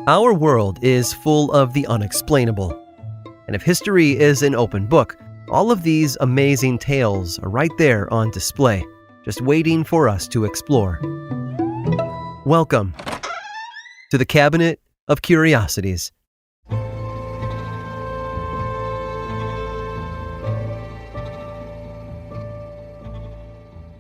Our world is full of the unexplainable. And if history is an open book, all of these amazing tales are right there on display, just waiting for us to explore. Welcome to the Cabinet of Curiosities.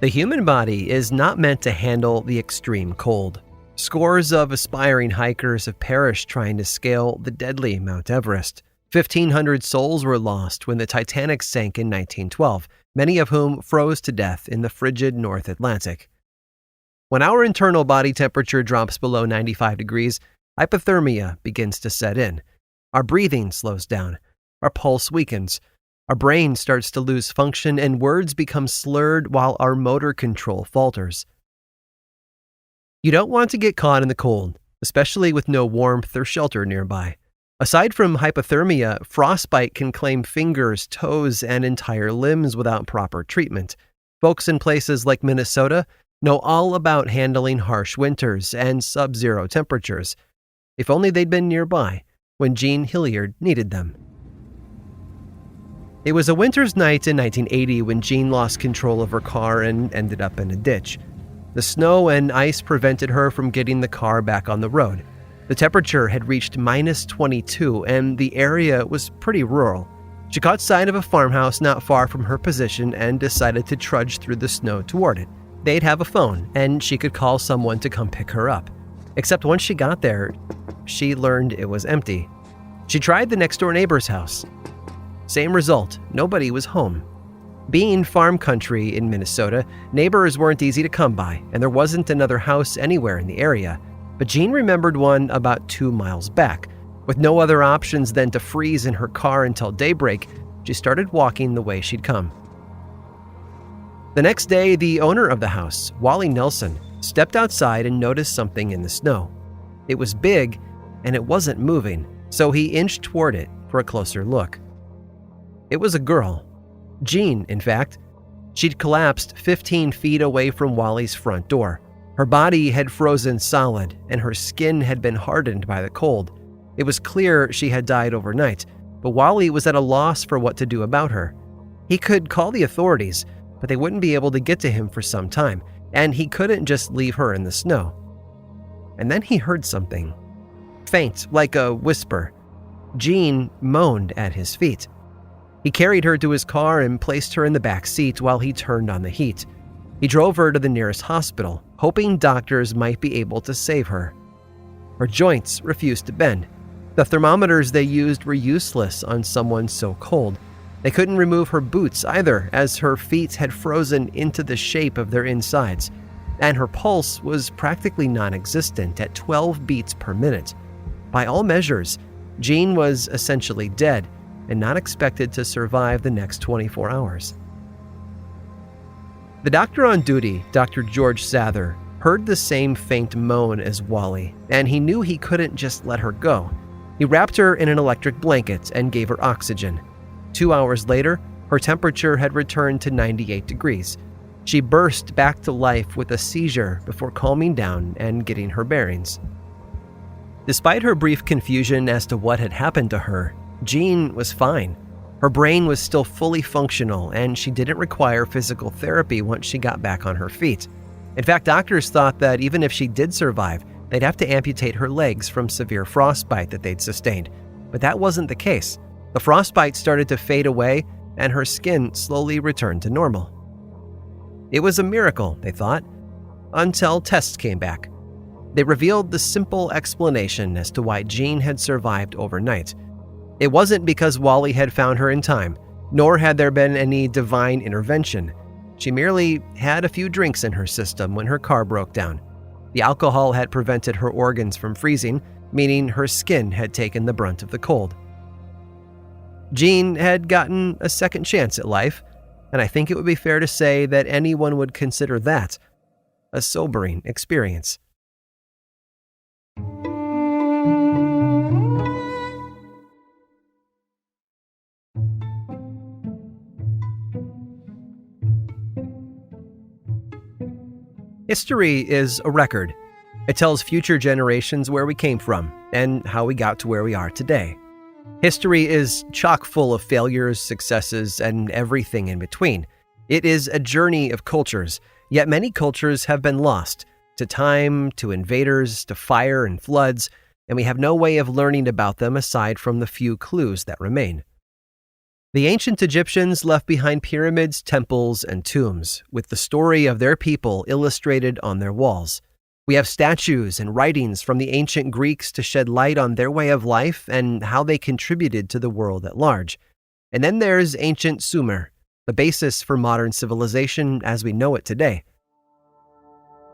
The human body is not meant to handle the extreme cold. Scores of aspiring hikers have perished trying to scale the deadly Mount Everest. 1,500 souls were lost when the Titanic sank in 1912, many of whom froze to death in the frigid North Atlantic. When our internal body temperature drops below 95 degrees, hypothermia begins to set in. Our breathing slows down. Our pulse weakens. Our brain starts to lose function and words become slurred while our motor control falters. You don't want to get caught in the cold, especially with no warmth or shelter nearby. Aside from hypothermia, frostbite can claim fingers, toes, and entire limbs without proper treatment. Folks in places like Minnesota know all about handling harsh winters and sub-zero temperatures. If only they'd been nearby when Jean Hilliard needed them. It was a winter's night in 1980 when Jean lost control of her car and ended up in a ditch. The snow and ice prevented her from getting the car back on the road. The temperature had reached minus 22 and the area was pretty rural. She caught sight of a farmhouse not far from her position and decided to trudge through the snow toward it. They'd have a phone and she could call someone to come pick her up. Except once she got there, she learned it was empty. She tried the next door neighbor's house. Same result, nobody was home. Being farm country in Minnesota, neighbors weren't easy to come by, and there wasn't another house anywhere in the area. But Jean remembered one about 2 miles back. With no other options than to freeze in her car until daybreak, she started walking the way she'd come. The next day, the owner of the house, Wally Nelson, stepped outside and noticed something in the snow. It was big, and it wasn't moving, so he inched toward it for a closer look. It was a girl. Jean, in fact. She'd collapsed 15 feet away from Wally's front door. Her body had frozen solid, and her skin had been hardened by the cold. It was clear she had died overnight, but Wally was at a loss for what to do about her. He could call the authorities, but they wouldn't be able to get to him for some time, and he couldn't just leave her in the snow. And then he heard something. Faint, like a whisper. Jean moaned at his feet. He carried her to his car and placed her in the back seat while he turned on the heat. He drove her to the nearest hospital, hoping doctors might be able to save her. Her joints refused to bend. The thermometers they used were useless on someone so cold. They couldn't remove her boots either, as her feet had frozen into the shape of their insides, and her pulse was practically non-existent at 12 beats per minute. By all measures, Jean was essentially dead and not expected to survive the next 24 hours. The doctor on duty, Dr. George Sather, heard the same faint moan as Wally, and he knew he couldn't just let her go. He wrapped her in an electric blanket and gave her oxygen. 2 hours later, her temperature had returned to 98 degrees. She burst back to life with a seizure before calming down and getting her bearings. Despite her brief confusion as to what had happened to her, Jean was fine. Her brain was still fully functional, and she didn't require physical therapy once she got back on her feet. In fact, doctors thought that even if she did survive, they'd have to amputate her legs from severe frostbite that they'd sustained. But that wasn't the case. The frostbite started to fade away, and her skin slowly returned to normal. It was a miracle, they thought, until tests came back. They revealed the simple explanation as to why Jean had survived overnight. It wasn't because Wally had found her in time, nor had there been any divine intervention. She merely had a few drinks in her system when her car broke down. The alcohol had prevented her organs from freezing, meaning her skin had taken the brunt of the cold. Jean had gotten a second chance at life, and I think it would be fair to say that anyone would consider that a sobering experience. History is a record, It tells future generations where we came from and how we got to where we are today. History is chock full of failures, successes, and everything in between. It is a journey of cultures, yet many cultures have been lost to time, to invaders, to fire and floods, and we have no way of learning about them aside from the few clues that remain. The ancient Egyptians left behind pyramids, temples, and tombs, with the story of their people illustrated on their walls. We have statues and writings from the ancient Greeks to shed light on their way of life and how they contributed to the world at large. And then there's ancient Sumer, the basis for modern civilization as we know it today.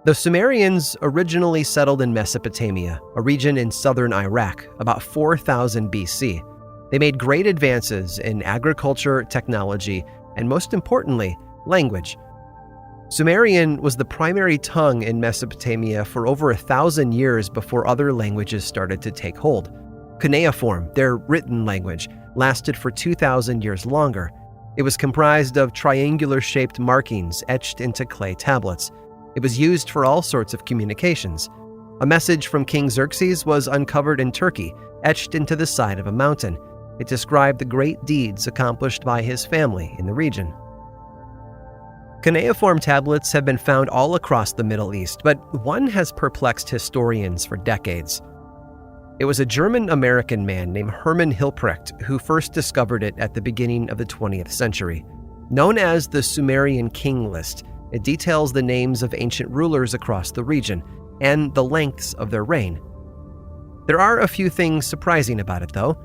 The Sumerians originally settled in Mesopotamia, a region in southern Iraq, about 4000 BC. They made great advances in agriculture, technology, and most importantly, language. Sumerian was the primary tongue in Mesopotamia for over 1,000 years before other languages started to take hold. Cuneiform, their written language, lasted for 2,000 years longer. It was comprised of triangular-shaped markings etched into clay tablets. It was used for all sorts of communications. A message from King Xerxes was uncovered in Turkey, etched into the side of a mountain. It described the great deeds accomplished by his family in the region. Cuneiform tablets have been found all across the Middle East, but one has perplexed historians for decades. It was a German-American man named Hermann Hilprecht who first discovered it at the beginning of the 20th century. Known as the Sumerian King List, it details the names of ancient rulers across the region and the lengths of their reign. There are a few things surprising about it, though.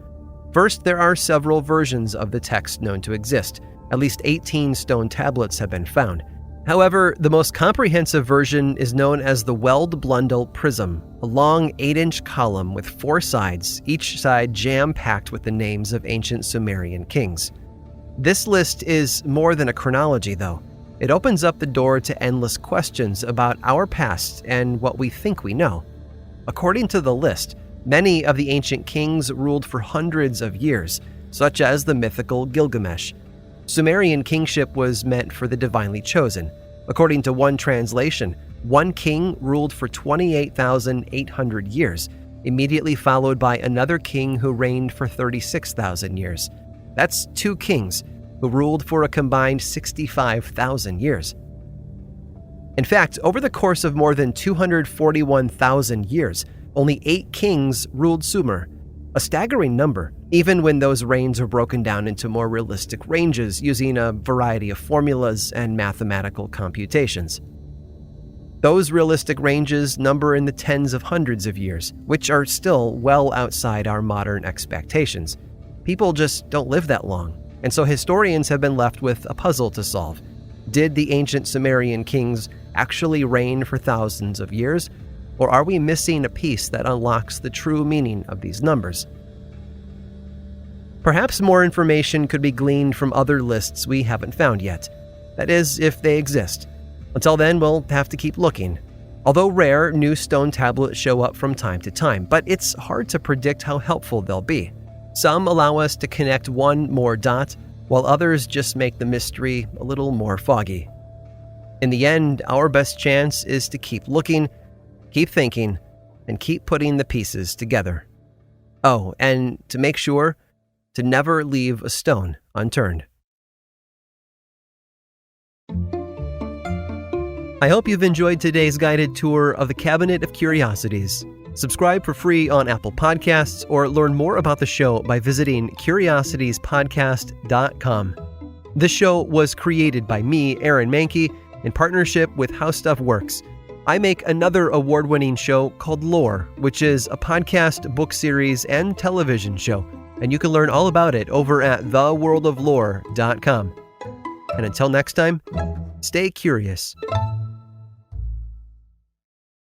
First, there are several versions of the text known to exist. At least 18 stone tablets have been found. However, the most comprehensive version is known as the Weld-Blundell Prism, a long 8-inch column with 4 sides, each side jam-packed with the names of ancient Sumerian kings. This list is more than a chronology, though. It opens up the door to endless questions about our past and what we think we know. According to the list, many of the ancient kings ruled for hundreds of years, such as the mythical Gilgamesh. Sumerian kingship was meant for the divinely chosen. According to one translation, one king ruled for 28,800 years, immediately followed by another king who reigned for 36,000 years. That's 2 kings who ruled for a combined 65,000 years. In fact, over the course of more than 241,000 years, only 8 kings ruled Sumer, a staggering number, even when those reigns are broken down into more realistic ranges using a variety of formulas and mathematical computations. Those realistic ranges number in the tens of hundreds of years, which are still well outside our modern expectations. People just don't live that long, and so historians have been left with a puzzle to solve. Did the ancient Sumerian kings actually reign for thousands of years? Or are we missing a piece that unlocks the true meaning of these numbers? Perhaps more information could be gleaned from other lists we haven't found yet. That is, if they exist. Until then, we'll have to keep looking. Although rare, new stone tablets show up from time to time, but it's hard to predict how helpful they'll be. Some allow us to connect one more dot, while others just make the mystery a little more foggy. In the end, our best chance is to keep looking, keep thinking, and keep putting the pieces together. Oh, and to make sure to never leave a stone unturned. I hope you've enjoyed today's guided tour of the Cabinet of Curiosities. Subscribe for free on Apple Podcasts or learn more about the show by visiting curiositiespodcast.com. This show was created by me, Aaron Mahnke, in partnership with How Stuff Works. I make another award-winning show called Lore, which is a podcast, book series, and television show, and you can learn all about it over at theworldoflore.com. And until next time, stay curious.